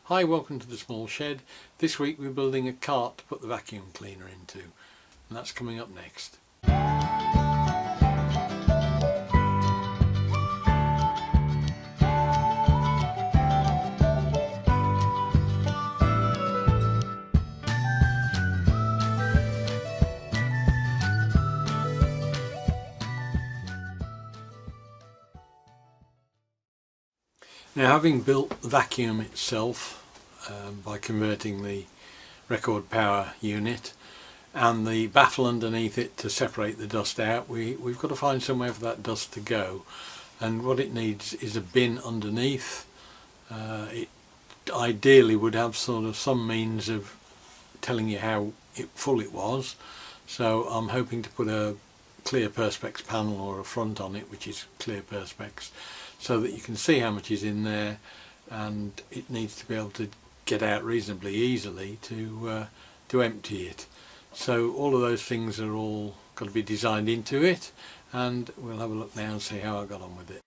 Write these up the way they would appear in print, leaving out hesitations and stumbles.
Hi, welcome to the small shed. This week we're building a cart to put the vacuum cleaner into, and that's coming up next. Now, having built the vacuum itself by converting the record power unit and the baffle underneath it to separate the dust out, we've got to find somewhere for that dust to go, and what it needs is a bin underneath. It ideally would have sort of some means of telling you how full it was, so I'm hoping to put a clear perspex panel or a front on it which is clear perspex, so that you can see how much is in there, and it needs to be able to get out reasonably easily to empty it. So all of those things are all got to be designed into it, and we'll have a look now and see how I got on with it.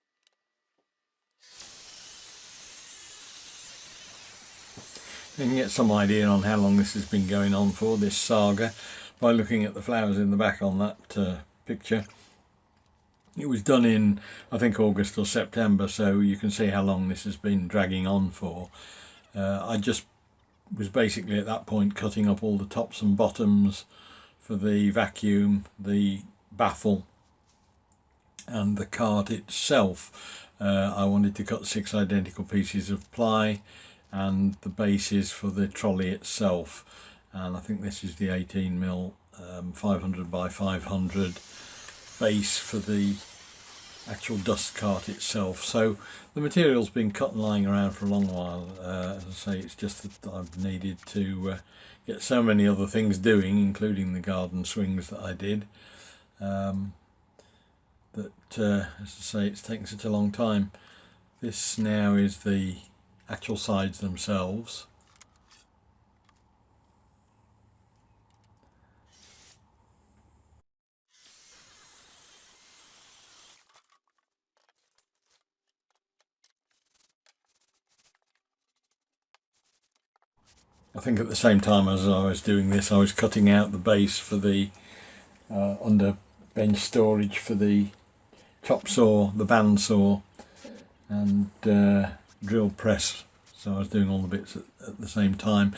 You can get some idea on how long this has been going on for, this saga, by looking at the flowers in the back on that picture. It was done in, I think, August or September, so you can see how long this has been dragging on for. I just was basically at that point cutting up all the tops and bottoms for the vacuum, the baffle and the cart itselff. I wanted to cut 6 identical pieces of ply and the bases for the trolley itself, and I think this is the 18mm 500 by 500 base for the actual dust cart itself. So the material's been cut and lying around for a long while. As I say, it's just that I've needed to get so many other things doing, including the garden swings that I did, that as I say, it's taken such a long time. This now is the actual sides themselves. I think at the same time as I was doing this, I was cutting out the base for the under bench storage for the chop saw, the bandsaw and drill press. So I was doing all the bits at the same time.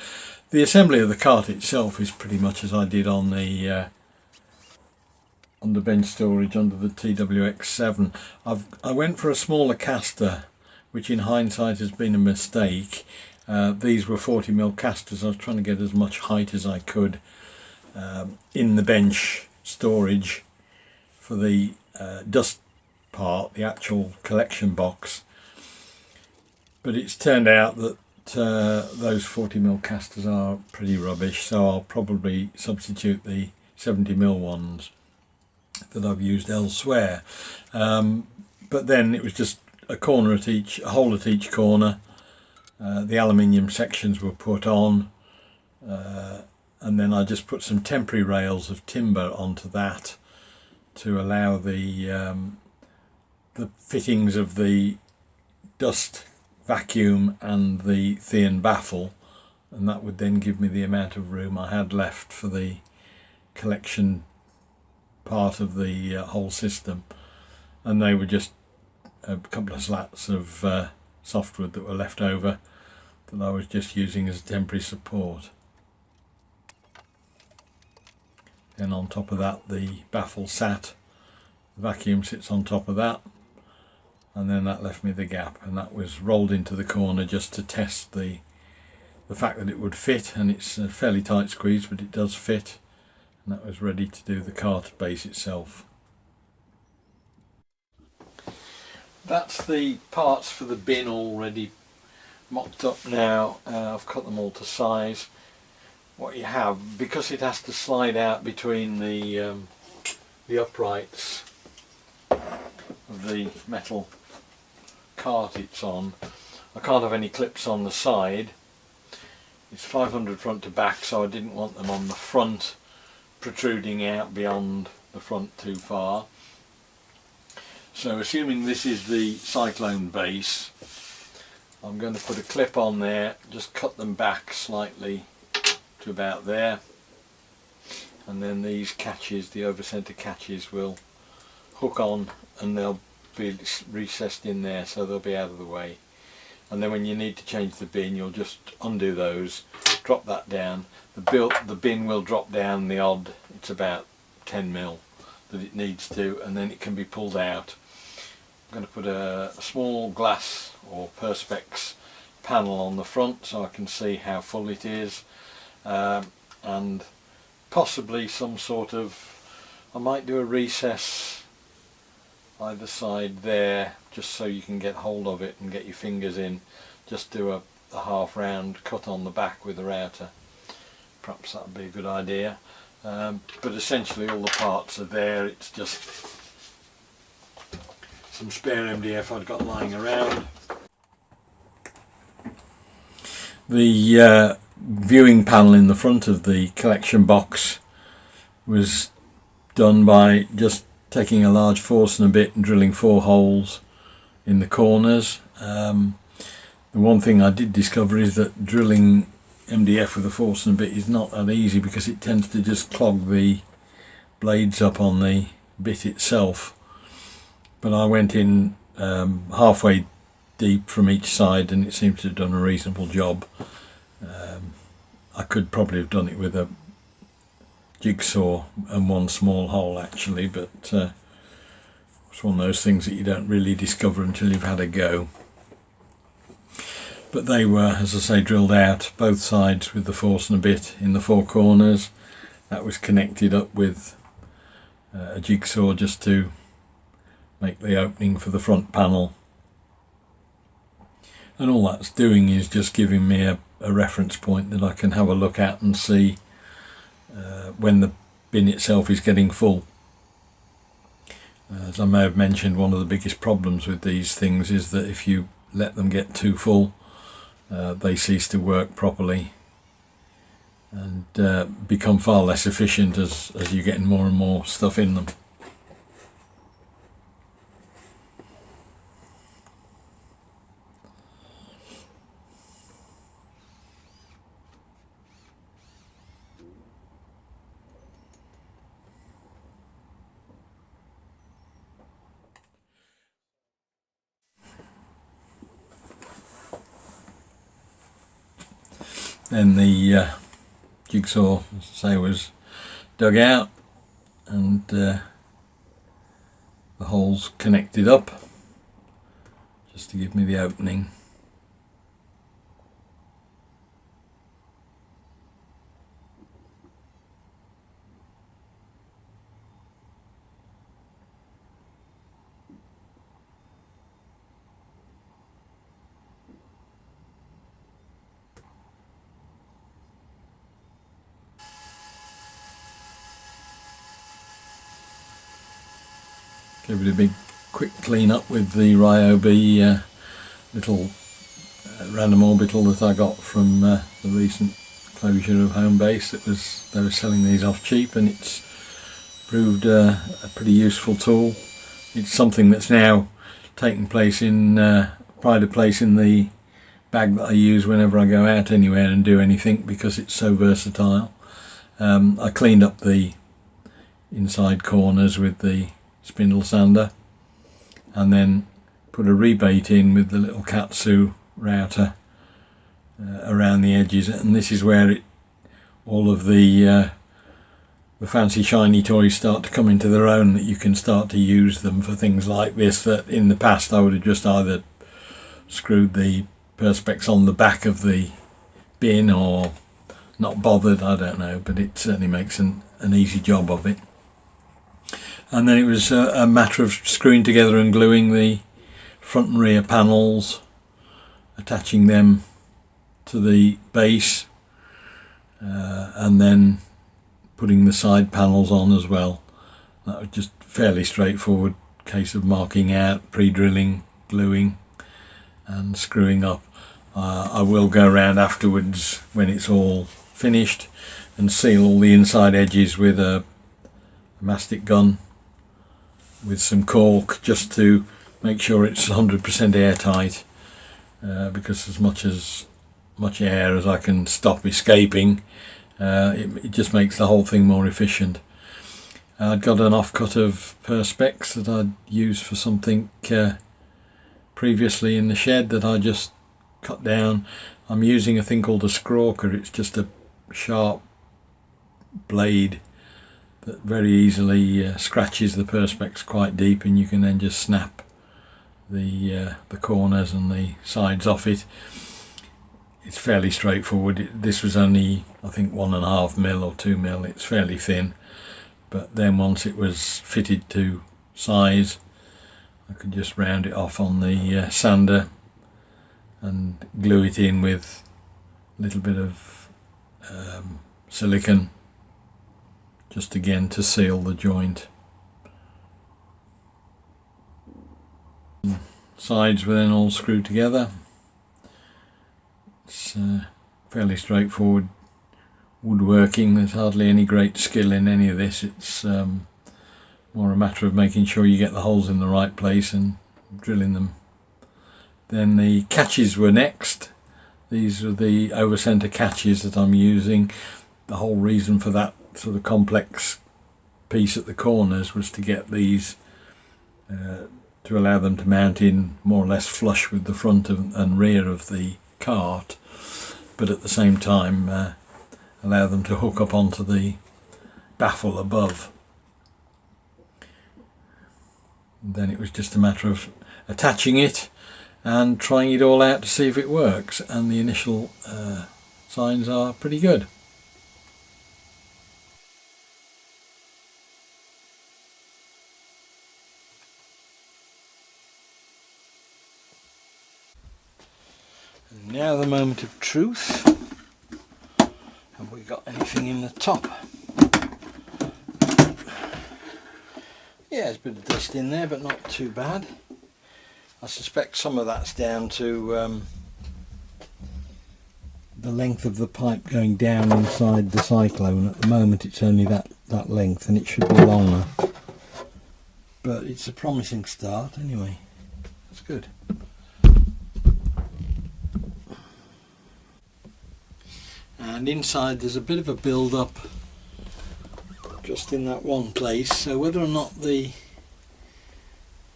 The assembly of the cart itself is pretty much as I did on the under bench storage under the TWX7. I went for a smaller caster, which in hindsight has been a mistake. These were 40mm casters. I was trying to get as much height as I could in the bench storage for the dust part, the actual collection box. But it's turned out that those 40mm casters are pretty rubbish, so I'll probably substitute the 70mm ones that I've used elsewhere. But then it was just a hole at each corner. The aluminium sections were put on, and then I just put some temporary rails of timber onto that to allow the fittings of the dust vacuum and the Thean baffle, and that would then give me the amount of room I had left for the collection part of the whole system. And they were just a couple of slats of softwood that were left over that I was just using as a temporary support. Then on top of that the baffle sat, the vacuum sits on top of that, and then that left me the gap, and that was rolled into the corner just to test the fact that it would fit, and it's a fairly tight squeeze but it does fit, and that was ready to do the cart base itself. That's the parts for the bin already mocked up now. I've cut them all to size. What you have, because it has to slide out between the uprights of the metal cart it's on, I can't have any clips on the side. It's 500 front to back, so I didn't want them on the front protruding out beyond the front too far. So assuming this is the cyclone base, I'm going to put a clip on there, just cut them back slightly to about there, and then these catches, the over centre catches, will hook on and they'll be recessed in there, so they'll be out of the way. And then when you need to change the bin, you'll just undo those, drop that down. The bin will drop down the odd, it's about 10mm that it needs to, and then it can be pulled out. I'm going to put a small glass or perspex panel on the front so I can see how full it is, and possibly some sort of, I might do a recess either side there just so you can get hold of it and get your fingers in. Just do a half round cut on the back with a router. Perhaps that would be a good idea, but essentially all the parts are there. It's just some spare MDF I've got lying around. The viewing panel in the front of the collection box was done by just taking a large Forstner bit and drilling 4 holes in the corners. The one thing I did discover is that drilling MDF with a Forstner bit is not that easy, because it tends to just clog the blades up on the bit itself. But I went in halfway deep from each side and it seems to have done a reasonable job. I could probably have done it with a jigsaw and one small hole actually, but it's one of those things that you don't really discover until you've had a go. But they were, as I say, drilled out both sides with the Forstner bit in the 4 corners. That was connected up with a jigsaw just to make the opening for the front panel. And all that's doing is just giving me a reference point that I can have a look at and see when the bin itself is getting full. As I may have mentioned, one of the biggest problems with these things is that if you let them get too full, they cease to work properly and become far less efficient as you're getting more and more stuff in them. Then the jigsaw, as I say, was dug out and the holes connected up just to give me the opening. Give it a big quick clean up with the Ryobi little random orbital that I got from the recent closure of Homebase. They were selling these off cheap, and it's proved a pretty useful tool. It's something that's now taken place in pride of place in the bag that I use whenever I go out anywhere and do anything, because it's so versatile. I cleaned up the inside corners with the spindle sander and then put a rebate in with the little Katsu router around the edges, and this is where all of the fancy shiny toys start to come into their own, that you can start to use them for things like this, that in the past I would have just either screwed the perspex on the back of the bin or not bothered, I don't know, but it certainly makes an easy job of it. And then it was a matter of screwing together and gluing the front and rear panels, attaching them to the base, and then putting the side panels on as well. That was just fairly straightforward case of marking out, pre-drilling, gluing and screwing up. I will go around afterwards when it's all finished and seal all the inside edges with a mastic gun with some cork, just to make sure it's 100% airtight. because as much air as I can stop escaping, it just makes the whole thing more efficient. I'd got an offcut of perspex that I'd used for something previously in the shed that I just cut down. I'm using a thing called a scrawker. It's just a sharp blade that very easily scratches the perspex quite deep, and you can then just snap the corners and the sides off it. It's fairly straightforward. This was only, I think, 1.5 mil or 2 mil. It's fairly thin, but then once it was fitted to size, I could just round it off on the sander and glue it in with a little bit of silicone, just again to seal the joint. Sides were then all screwed together. It's fairly straightforward woodworking. There's hardly any great skill in any of this. It's more a matter of making sure you get the holes in the right place and drilling them. Then the catches were next. These are the over centre catches that I'm using. The whole reason for that sort of complex piece at the corners was to get these to allow them to mount in more or less flush with the front and rear of the cart, but at the same time allow them to hook up onto the baffle above. And then it was just a matter of attaching it and trying it all out to see if it works, and the initial signs are pretty good. And now the moment of truth. Have we got anything in the top? Yeah, there's a bit of dust in there, but not too bad. I suspect some of that's down to the length of the pipe going down inside the cyclone. At the moment it's only that length, and it should be longer. But it's a promising start anyway. That's good. And inside there's a bit of a build-up just in that one place, so whether or not the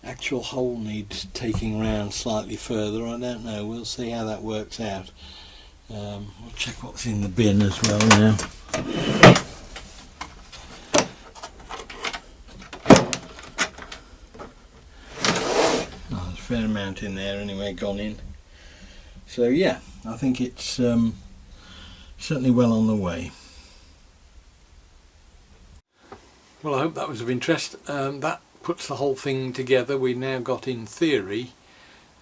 actual hole needs taking round slightly further, I don't know. We'll see how that works out. We'll check what's in the bin as well now. Oh, there's a fair amount in there anyway, gone in. So yeah, I think it's certainly well on the way. Well, I hope that was of interest. That puts the whole thing together. We now got, in theory,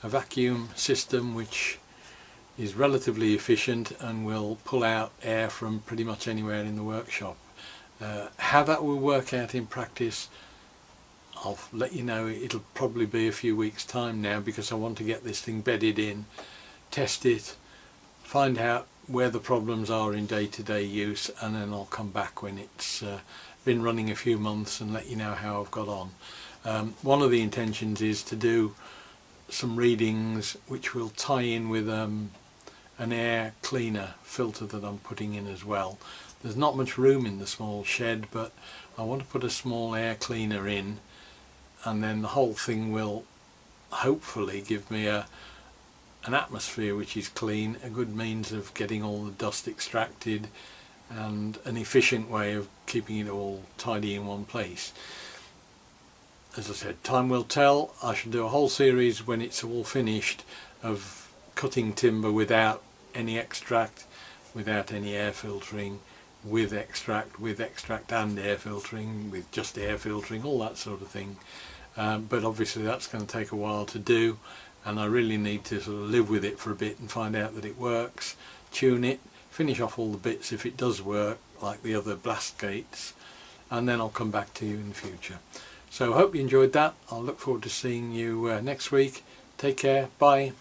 a vacuum system which is relatively efficient and will pull out air from pretty much anywhere in the workshop. How that will work out in practice, I'll let you know. It'll probably be a few weeks' time now, because I want to get this thing bedded in, test it, find out where the problems are in day-to-day use, and then I'll come back when it's been running a few months and let you know how I've got on. One of the intentions is to do some readings which will tie in with an air cleaner filter that I'm putting in as well. There's not much room in the small shed, but I want to put a small air cleaner in, and then the whole thing will hopefully give me an atmosphere which is clean, a good means of getting all the dust extracted, and an efficient way of keeping it all tidy in one place. As I said, time will tell. I shall do a whole series when it's all finished of cutting timber without any extract, without any air filtering, with extract and air filtering, with just air filtering, all that sort of thing. But obviously that's going to take a while to do, and I really need to sort of live with it for a bit and find out that it works, tune it, finish off all the bits if it does work, like the other blast gates, and then I'll come back to you in the future. So I hope you enjoyed that. I'll look forward to seeing you next week. Take care. Bye.